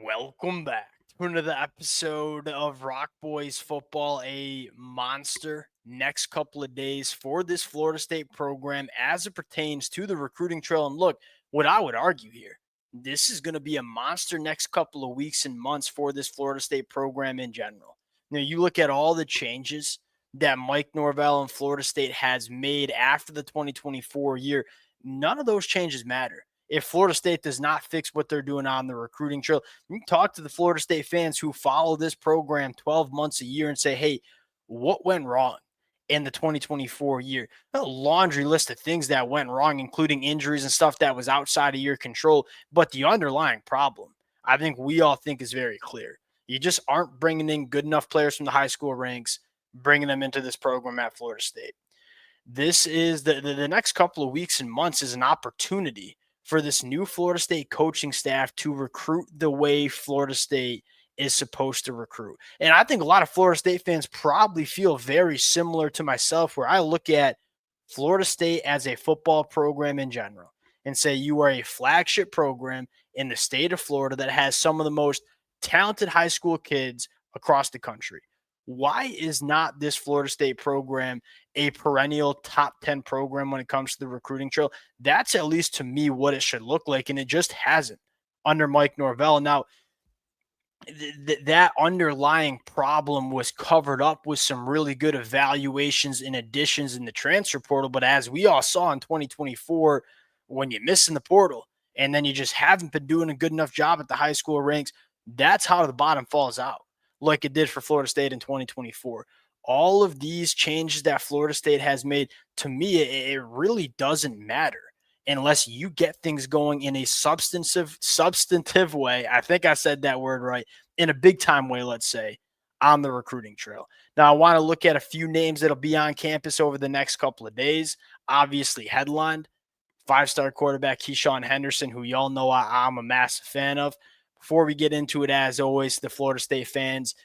Welcome back to another episode of Rock Boys Football, a monster next couple of days for this Florida State program as it pertains to the recruiting trail. And look, what I would argue here, this is going to be a monster next couple of weeks and months for this Florida State program in general. Now, you look at all the changes that Mike Norvell and Florida State has made after the 2024 year. None of those changes matter if Florida State does not fix what they're doing on the recruiting trail. You can talk to the Florida State fans who follow this program 12 months a year and say, hey, what went wrong in the 2024 year? A laundry list of things that went wrong, including injuries and stuff that was outside of your control. But the underlying problem, I think we all think is very clear. You just aren't bringing in good enough players from the high school ranks, bringing them into this program at Florida State. This is the next couple of weeks and months is an opportunity for this new Florida State coaching staff to recruit the way Florida State is supposed to recruit. And I think a lot of Florida State fans probably feel very similar to myself, where I look at Florida State as a football program in general and say you are a flagship program in the state of Florida that has some of the most talented high school kids across the country. Why is not this Florida State program a perennial top 10 program when it comes to the recruiting trail? That's at least to me what it should look like, and it just hasn't under Mike Norvell. Now, that underlying problem was covered up with some really good evaluations and additions in the transfer portal. But as we all saw in 2024, when you miss in the portal and then you just haven't been doing a good enough job at the high school ranks, that's how the bottom falls out, like it did for Florida State in 2024. All of these changes that Florida State has made, to me, it really doesn't matter unless you get things going in a substantive way. I think I said that word right, in a big time way, let's say, on the recruiting trail. Now, I want to look at a few names that'll be on campus over the next couple of days. Obviously, headlined five-star quarterback Keisean Henderson, who y'all know I'm a massive fan of. Before we get into it, as always, the Florida State fans,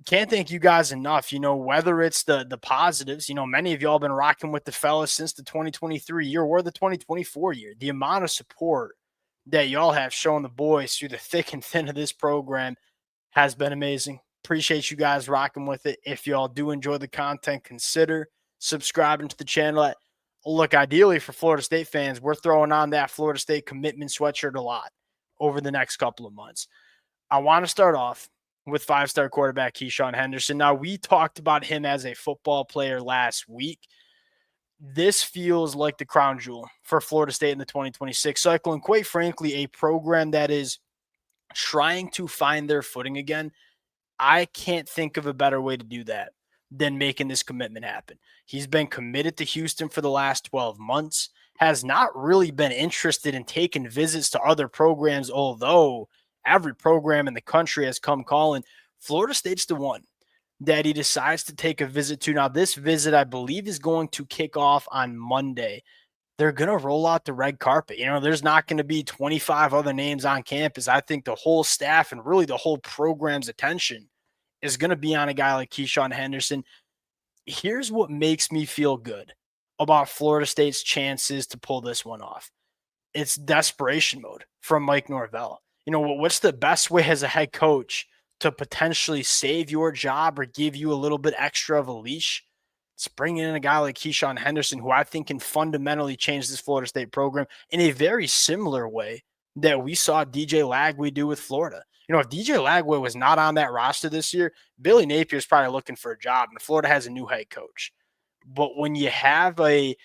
can't thank you guys enough. Whether it's the positives, many of y'all been rocking with the fellas since the 2023 year or the 2024 year. The amount of support that y'all have shown the boys through the thick and thin of this program has been amazing. Appreciate you guys rocking with it. If y'all do enjoy the content, consider subscribing to the channel. Look, ideally for Florida State fans, we're throwing on that Florida State commitment sweatshirt a lot over the next couple of months. I want to start off with five-star quarterback Keisean Henderson. Now, we talked about him as a football player last week. This feels like the crown jewel for Florida State in the 2026 cycle, and quite frankly, a program that is trying to find their footing again. I can't think of a better way to do that than making this commitment happen. He's been committed to Houston for the last 12 months, has not really been interested in taking visits to other programs, although every program in the country has come calling. Florida State's the one that he decides to take a visit to. Now, this visit, I believe, is going to kick off on Monday. They're going to roll out the red carpet. There's not going to be 25 other names on campus. I think the whole staff and really the whole program's attention is going to be on a guy like Keisean Henderson. Here's what makes me feel good about Florida State's chances to pull this one off. It's desperation mode from Mike Norvell. What's the best way as a head coach to potentially save your job or give you a little bit extra of a leash? It's bringing in a guy like Keisean Henderson, who I think can fundamentally change this Florida State program in a very similar way that we saw DJ Lagway do with Florida. If DJ Lagway was not on that roster this year, Billy Napier's probably looking for a job, and Florida has a new head coach. But when you have a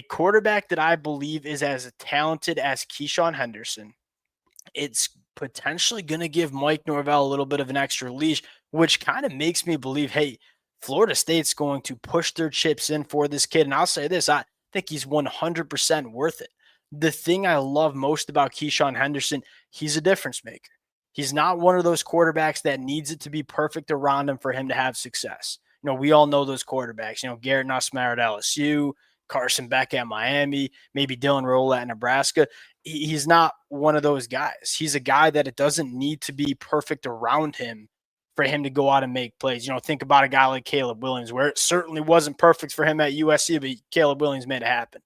quarterback that I believe is as talented as Keisean Henderson, it's potentially going to give Mike Norvell a little bit of an extra leash, which kind of makes me believe, hey, Florida State's going to push their chips in for this kid. And I'll say this, I think he's 100% worth it. The thing I love most about Keisean Henderson, he's a difference maker. He's not one of those quarterbacks that needs it to be perfect around him for him to have success. We all know those quarterbacks, Garrett Nussmeier at LSU, Carson Beck at Miami, maybe Dylan Roll at Nebraska. He's not one of those guys. He's a guy that it doesn't need to be perfect around him for him to go out and make plays. Think about a guy like Caleb Williams, where it certainly wasn't perfect for him at USC, but Caleb Williams made it happen.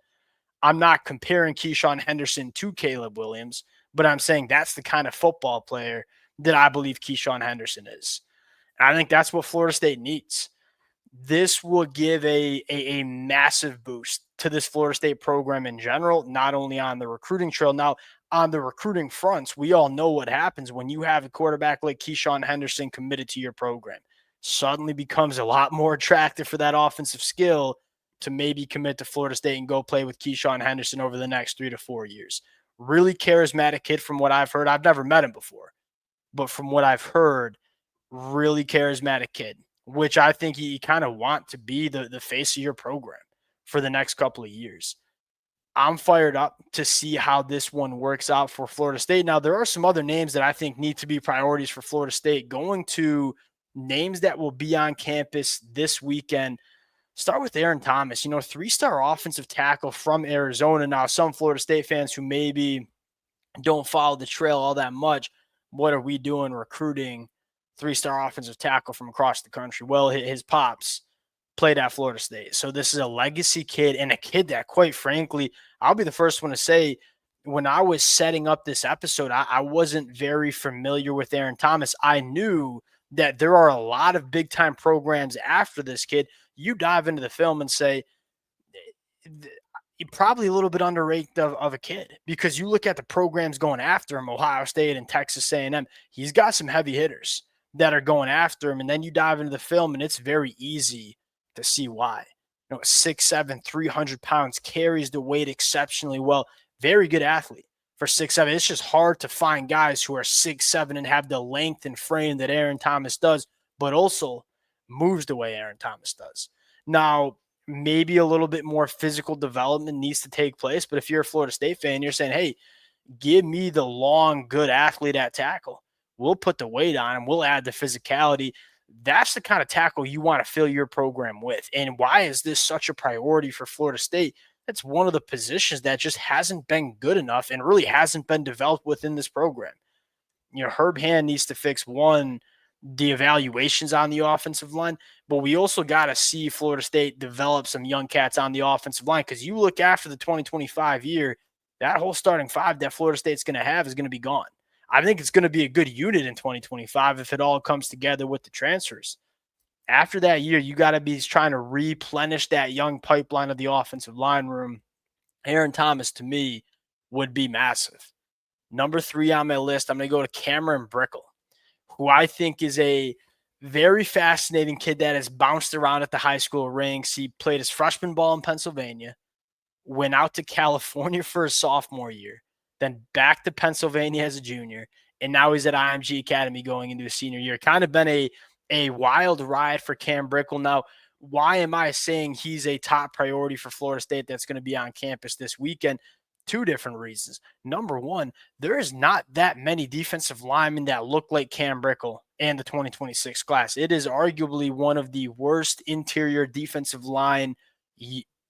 I'm not comparing Keisean Henderson to Caleb Williams, but I'm saying that's the kind of football player that I believe Keisean Henderson is. And I think that's what Florida State needs. This will give a massive boost to this Florida State program in general, not only on the recruiting trail. Now, on the recruiting fronts, we all know what happens when you have a quarterback like Keisean Henderson committed to your program. Suddenly becomes a lot more attractive for that offensive skill to maybe commit to Florida State and go play with Keisean Henderson over the next 3 to 4 years. Really charismatic kid from what I've heard. I've never met him before, but from what I've heard, really charismatic kid, which I think you kind of want to be the face of your program for the next couple of years. I'm fired up to see how this one works out for Florida State. Now, there are some other names that I think need to be priorities for Florida State. Going to names that will be on campus this weekend. Start with Aaron Thomas, 3-star offensive tackle from Arizona. Now, some Florida State fans who maybe don't follow the trail all that much, what are we doing recruiting 3-star offensive tackle from across the country? Well, his pops played at Florida State. So this is a legacy kid and a kid that, quite frankly, I'll be the first one to say, when I was setting up this episode, I wasn't very familiar with Aaron Thomas. I knew that there are a lot of big-time programs after this kid. You dive into the film and say, probably a little bit underrated of a kid, because you look at the programs going after him, Ohio State and Texas A&M, he's got some heavy hitters that are going after him. And then you dive into the film and it's very easy to see why. 6'7", 300 pounds, carries the weight exceptionally well. Very good athlete for 6'7". It's just hard to find guys who are 6'7" and have the length and frame that Aaron Thomas does, but also moves the way Aaron Thomas does. Now, maybe a little bit more physical development needs to take place. But if you're a Florida State fan, you're saying, hey, give me the long, good athlete at tackle. We'll put the weight on him. We'll add the physicality. That's the kind of tackle you want to fill your program with. And why is this such a priority for Florida State? That's one of the positions that just hasn't been good enough and really hasn't been developed within this program. Herb Hand needs to fix the evaluations on the offensive line, but we also got to see Florida State develop some young cats on the offensive line, because you look after the 2025 year, that whole starting five that Florida State's going to have is going to be gone. I think it's going to be a good unit in 2025 if it all comes together with the transfers. After that year, you got to be trying to replenish that young pipeline of the offensive line room. Aaron Thomas, to me, would be massive. Number 3 on my list, I'm going to go to Cameron Brickle, who I think is a very fascinating kid that has bounced around at the high school ranks. He played his freshman ball in Pennsylvania, went out to California for his sophomore year, then back to Pennsylvania as a junior, and now he's at IMG Academy going into his senior year. Kind of been a wild ride for Cam Brickle. Now, why am I saying he's a top priority for Florida State that's going to be on campus this weekend? 2 different reasons. Number one, there is not that many defensive linemen that look like Cam Brickle and the 2026 class. It is arguably one of the worst interior defensive line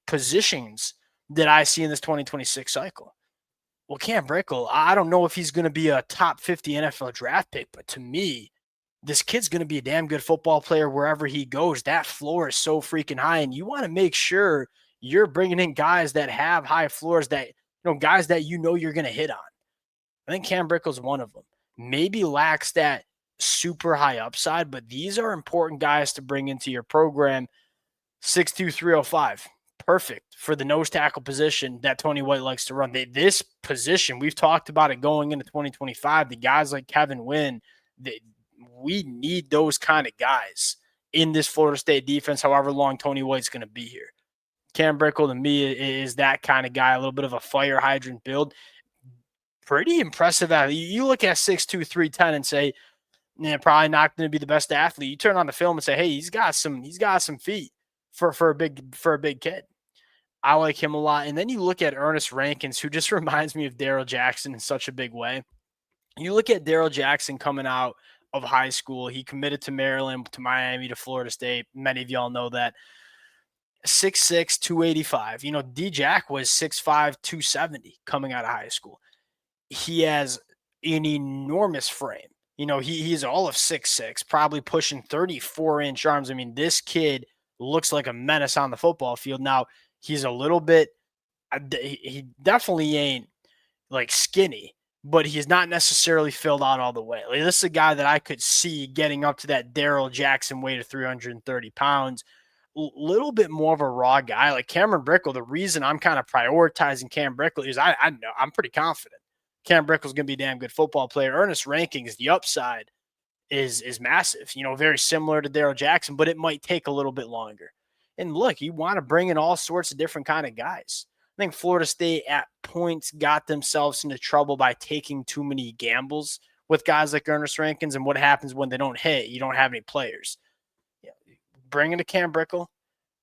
positions that I see in this 2026 cycle. Well, Cam Brickle, I don't know if he's going to be a top 50 NFL draft pick, but to me, this kid's going to be a damn good football player wherever he goes. That floor is so freaking high, and you want to make sure you're bringing in guys that have high floors, that guys that you're going to hit on. I think Cam Brickle's one of them. Maybe lacks that super high upside, but these are important guys to bring into your program. 6'2", 305. Perfect for the nose tackle position that Tony White likes to run. This position, we've talked about it going into 2025. The guys like Kevin Wynn, we need those kind of guys in this Florida State defense, however long Tony White's going to be here. Cam Brickle, to me, is that kind of guy, a little bit of a fire hydrant build. Pretty impressive athlete. You look at 6'2", 310 and say, probably not going to be the best athlete. You turn on the film and say, hey, he's got some feet for a big kid. I like him a lot. And then you look at Ernest Rankins, who just reminds me of Daryl Jackson in such a big way. You look at Daryl Jackson coming out of high school. He committed to Maryland, to Miami, to Florida State. Many of y'all know that. 6'6", 285. D-Jack was 6'5", 270 coming out of high school. He has an enormous frame. He's all of 6'6", probably pushing 34-inch arms. I mean, this kid looks like a menace on the football field. Now, he's a little bit – he definitely ain't like skinny, but he's not necessarily filled out all the way. Like, this is a guy that I could see getting up to that Daryl Jackson weight of 330 pounds. Little bit more of a raw guy like Cameron Brickle. The reason I'm kind of prioritizing Cam Brickle is I know I'm pretty confident Cam Brickle's going to be a damn good football player. Ernest Rankings, the upside is massive. Very similar to Daryl Jackson, but it might take a little bit longer. And look, you want to bring in all sorts of different kind of guys. I think Florida State at points got themselves into trouble by taking too many gambles with guys like Ernest Rankins. And what happens when they don't hit? You don't have any players. Bring in a Cam Brickle,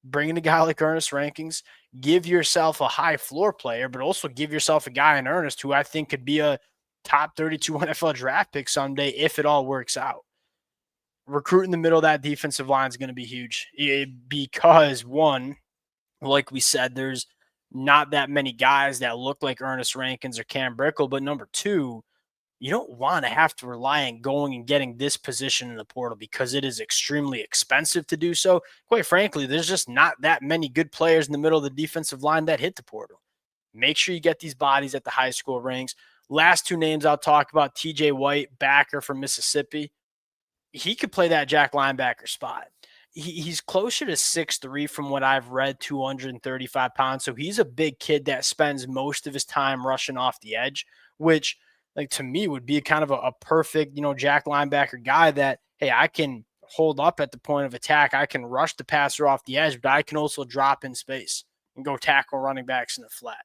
bring in a guy like Ernest Rankings, give yourself a high floor player, but also give yourself a guy in Ernest who I think could be a top 32 NFL draft pick someday if it all works out. Recruiting the middle of that defensive line is going to be huge because, one, like we said, there's not that many guys that look like Ernest Rankins or Cam Brickle, but number two, you don't want to have to rely on going and getting this position in the portal because it is extremely expensive to do so. Quite frankly, there's just not that many good players in the middle of the defensive line that hit the portal. Make sure you get these bodies at the high school ranks. Last two names I'll talk about, TJ White, backer from Mississippi. He could play that jack linebacker spot. He's closer to 6'3" from what I've read, 235 pounds. So he's a big kid that spends most of his time rushing off the edge, which – like to me would be kind of a perfect, jack linebacker guy that, hey, I can hold up at the point of attack. I can rush the passer off the edge, but I can also drop in space and go tackle running backs in the flat.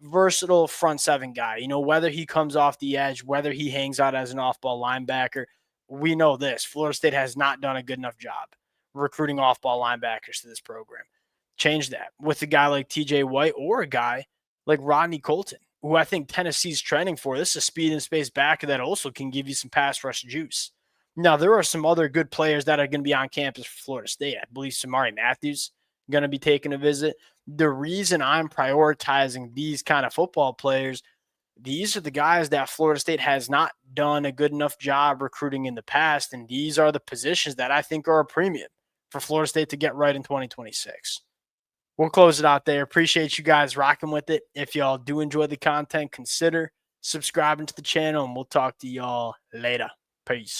Versatile front seven guy, whether he comes off the edge, whether he hangs out as an off-ball linebacker, we know this. Florida State has not done a good enough job recruiting off-ball linebackers to this program. Change that with a guy like TJ White or a guy like Rodney Colton, who I think Tennessee's trending for. This is a speed and space backer that also can give you some pass rush juice. Now, there are some other good players that are going to be on campus for Florida State. I believe Samari Matthews going to be taking a visit. The reason I'm prioritizing these kind of football players, these are the guys that Florida State has not done a good enough job recruiting in the past, and these are the positions that I think are a premium for Florida State to get right in 2026. We'll close it out there. Appreciate you guys rocking with it. If y'all do enjoy the content, consider subscribing to the channel, and we'll talk to y'all later. Peace.